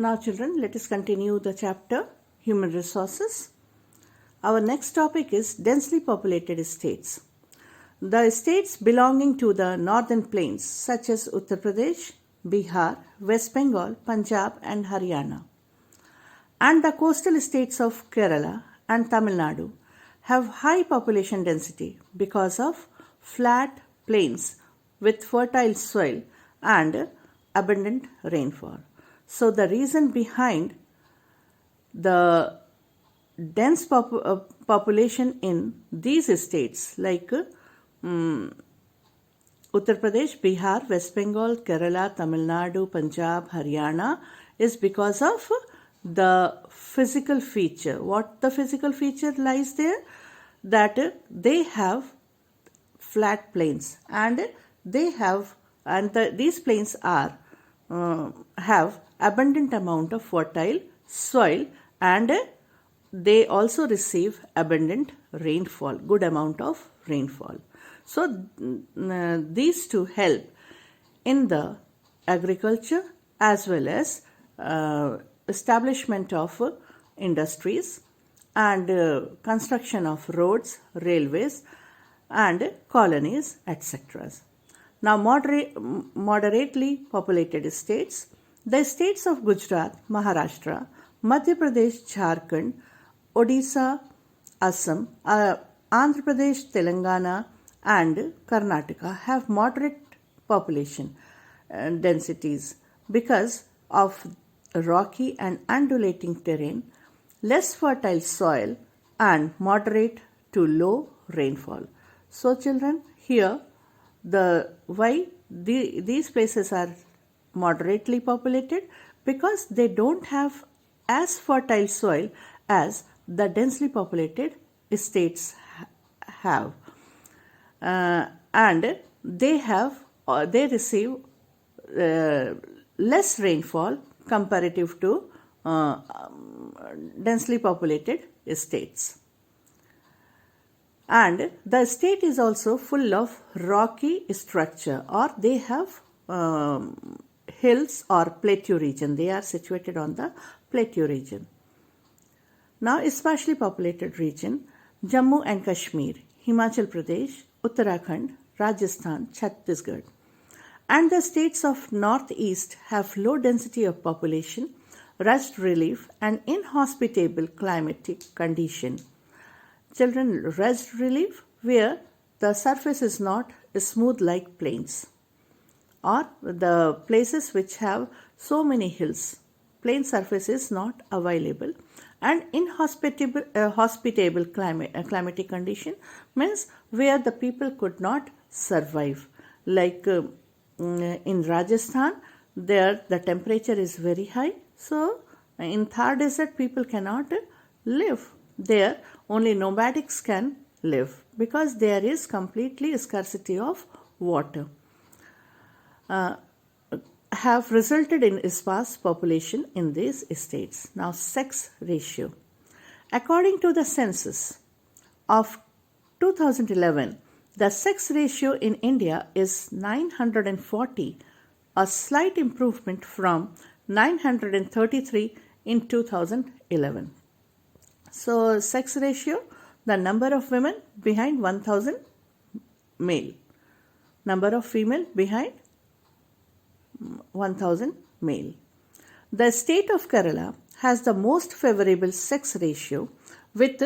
Now children, let us continue the chapter Human Resources. Our next topic is densely populated states. The states belonging to the northern plains such as Uttar Pradesh, Bihar, West Bengal, Punjab and Haryana, and the coastal states of Kerala and Tamil Nadu have high population density because of flat plains with fertile soil and abundant rainfall. So the reason behind the dense population in these states like Uttar Pradesh, Bihar, West Bengal, Kerala, Tamil Nadu, Punjab, Haryana is because of the physical feature. What the physical feature lies there? That they have flat plains and these plains are have abundant amount of fertile soil and they also receive abundant rainfall, good amount of rainfall. So these two help in the agriculture as well as establishment of industries and construction of roads, railways and colonies, etc. Now moderately populated states. The states of Gujarat, Maharashtra, Madhya Pradesh, Jharkhand, Odisha, Assam, Andhra Pradesh, Telangana and Karnataka have moderate population densities because of rocky and undulating terrain, less fertile soil and moderate to low rainfall. So children, here these places are moderately populated because they don't have as fertile soil as the densely populated states have, and they receive less rainfall comparative to densely populated states. And the state is also full of rocky structure, or they have hills or plateau region. They are situated on the plateau region. Now sparsely populated region, Jammu and Kashmir, Himachal Pradesh, Uttarakhand, Rajasthan, Chhattisgarh. And the states of northeast have low density of population, rugged relief and inhospitable climatic condition. Children, rugged relief where the surface is not smooth like plains, or the places which have so many hills, plain surface is not available, and inhospitable climatic condition means where the people could not survive. Like in Rajasthan, there the temperature is very high, so in Thar desert people cannot live there. Only nomadics can live because there is completely scarcity of water. Have resulted in sparse population in these states. Now, sex ratio. According to the census of 2011, the sex ratio in India is 940, a slight improvement from 933 in 2011. So, sex ratio, the number of women behind 1000 male, number of female behind 1000 male. The state of Kerala has the most favorable sex ratio with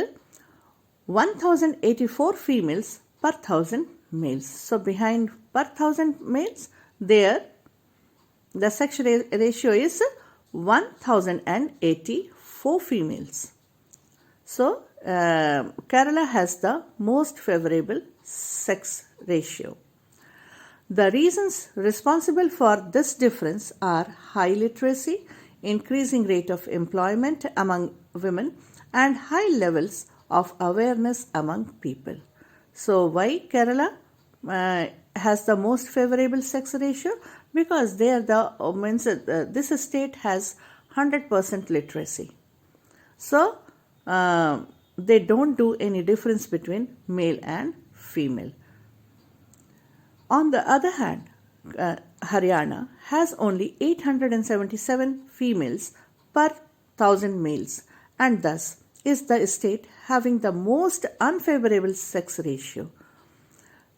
1084 females per 1000 males. So behind per 1000 males, there the sex ratio is 1084 females. So Kerala has the most favorable sex ratio. The reasons responsible for this difference are high literacy, increasing rate of employment among women, and high levels of awareness among people. So, why Kerala has the most favorable sex ratio? Because there this state has 100% literacy. So, they don't do any difference between male and female. On the other hand, Haryana has only 877 females per 1000 males, and thus is the state having the most unfavorable sex ratio.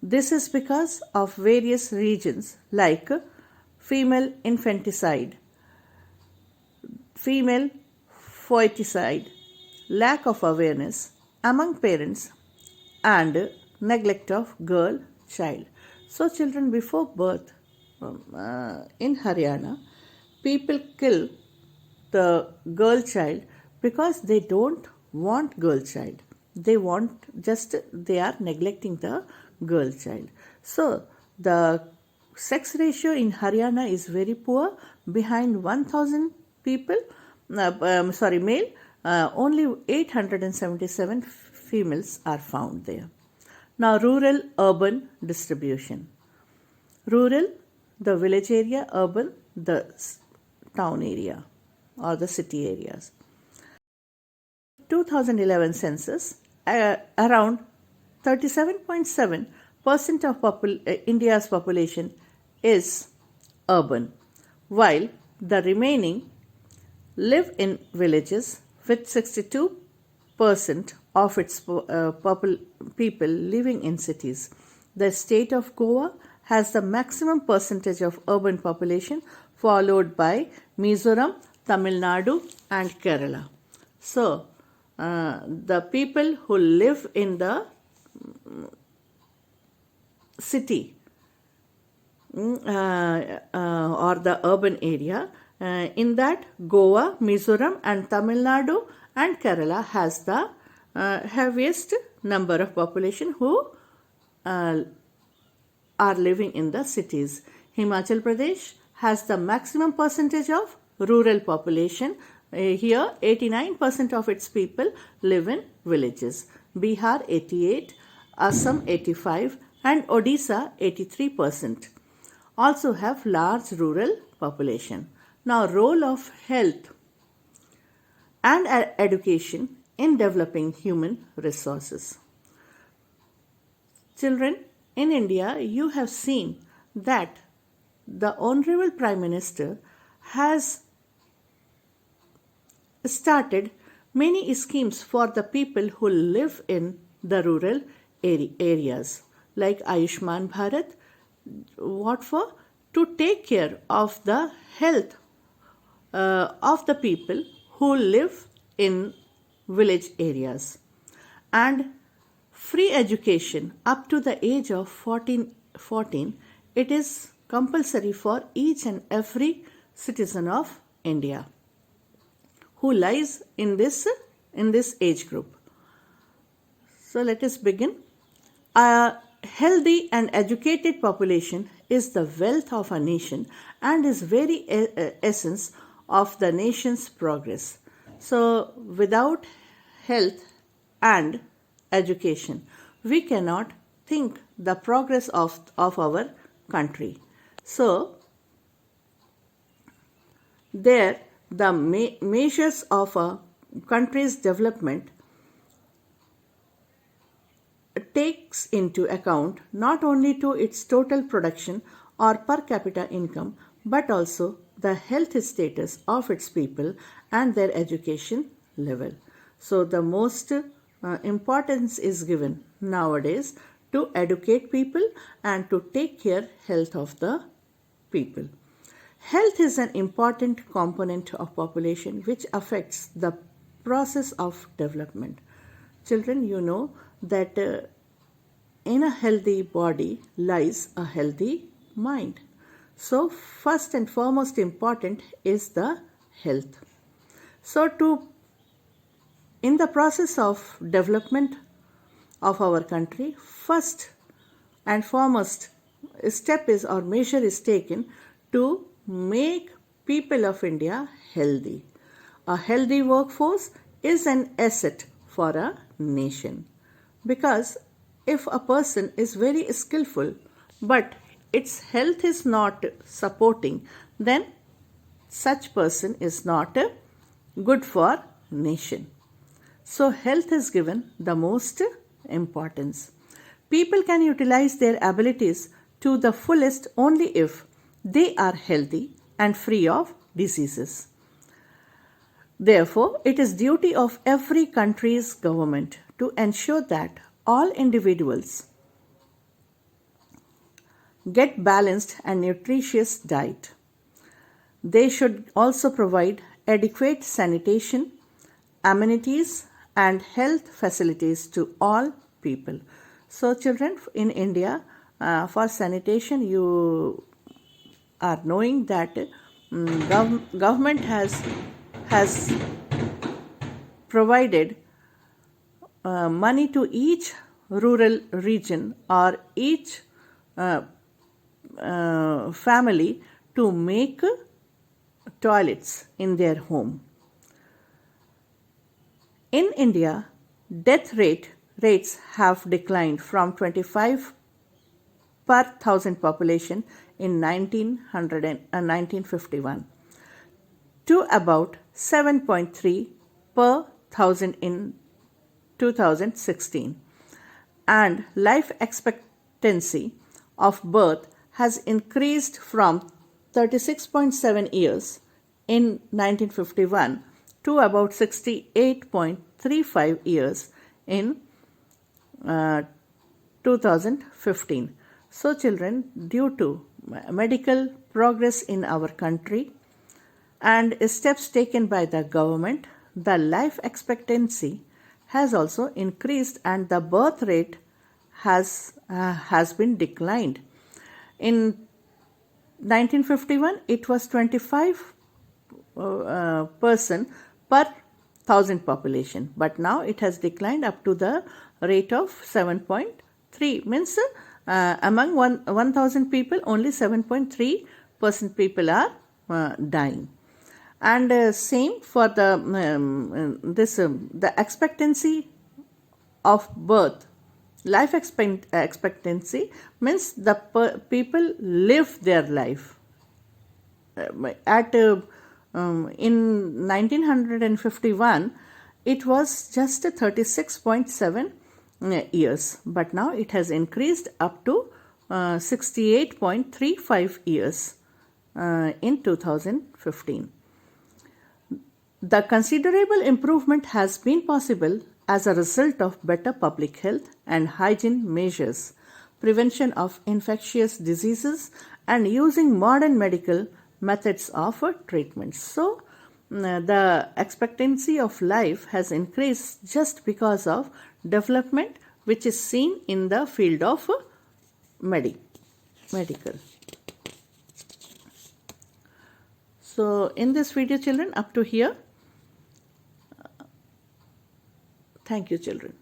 This is because of various reasons like female infanticide, female foeticide, lack of awareness among parents, and neglect of girl child. So, children before birth in Haryana, people kill the girl child because they don't want girl child. They are neglecting the girl child. So, the sex ratio in Haryana is very poor. Behind 1000 people, male, only 877 females are found there. Now, rural urban distribution. Rural, the village area, urban, the town area or the city areas. 2011 census, around 37.7% of India's population is urban, while the remaining live in villages with 62% of its people living in cities. The state of Goa has the maximum percentage of urban population, followed by Mizoram, Tamil Nadu, and Kerala. So, the people who live in the city or the urban area, in that Goa, Mizoram, and Tamil Nadu and Kerala has the heaviest number of population who are living in the cities. Himachal Pradesh has the maximum percentage of rural population. Here 89% of its people live in villages. Bihar 88, Assam 85, and Odisha 83% also have large rural population. Now, role of health and education in developing human resources. Children, in India, you have seen that the Honorable Prime Minister has started many schemes for the people who live in the rural areas, like Ayushman Bharat. What for? To take care of the health of the people who live in village areas, and free education up to the age of 14, it is compulsory for each and every citizen of India who lies in this age group. So let us begin. A healthy and educated population is the wealth of a nation and is very essence of the nation's progress. So without health and education, we cannot think the progress of our country. So there the measures of a country's development takes into account not only to its total production or per capita income, but also the health status of its people and their education level. So the most importance is given nowadays to educate people and to take care health of the people. Health is an important component of population which affects the process of development. Children, you know that in a healthy body lies a healthy mind. So first and foremost important is the health. So in the process of development of our country, first and foremost step is or measure is taken to make people of India healthy. A healthy workforce is an asset for a nation, because if a person is very skillful but its health is not supporting, then such person is not good for nation. So health is given the most importance. People can utilize their abilities to the fullest only if they are healthy and free of diseases. Therefore, it is duty of every country's government to ensure that all individuals get balanced and nutritious diet. They should also provide adequate sanitation, amenities, and health facilities to all people. So, children, in India, for sanitation, you are knowing that government has provided money to each rural region or each family to make toilets in their home. In India, death rates have declined from 25 per thousand population in 1951 to about 7.3 per thousand in 2016, and life expectancy of birth has increased from 36.7 years in 1951 to about 68.35 years in 2015. So, children, due to medical progress in our country and steps taken by the government, the life expectancy has also increased and the birth rate has been declined. In 1951, it was 25 person per thousand population, but now it has declined up to the rate of 7.3. Means among 1,000 people, only 7.3% people are dying. And same for the the expectancy of birth. Life expectancy means the people live their life. In 1951, it was just 36.7 years, but now it has increased up to 68.35 years in 2015. The considerable improvement has been possible as a result of better public health and hygiene measures, prevention of infectious diseases, and using modern medical methods of treatment. So, the expectancy of life has increased just because of development which is seen in the field of medical. So, in this video, children, up to here. Thank you, children.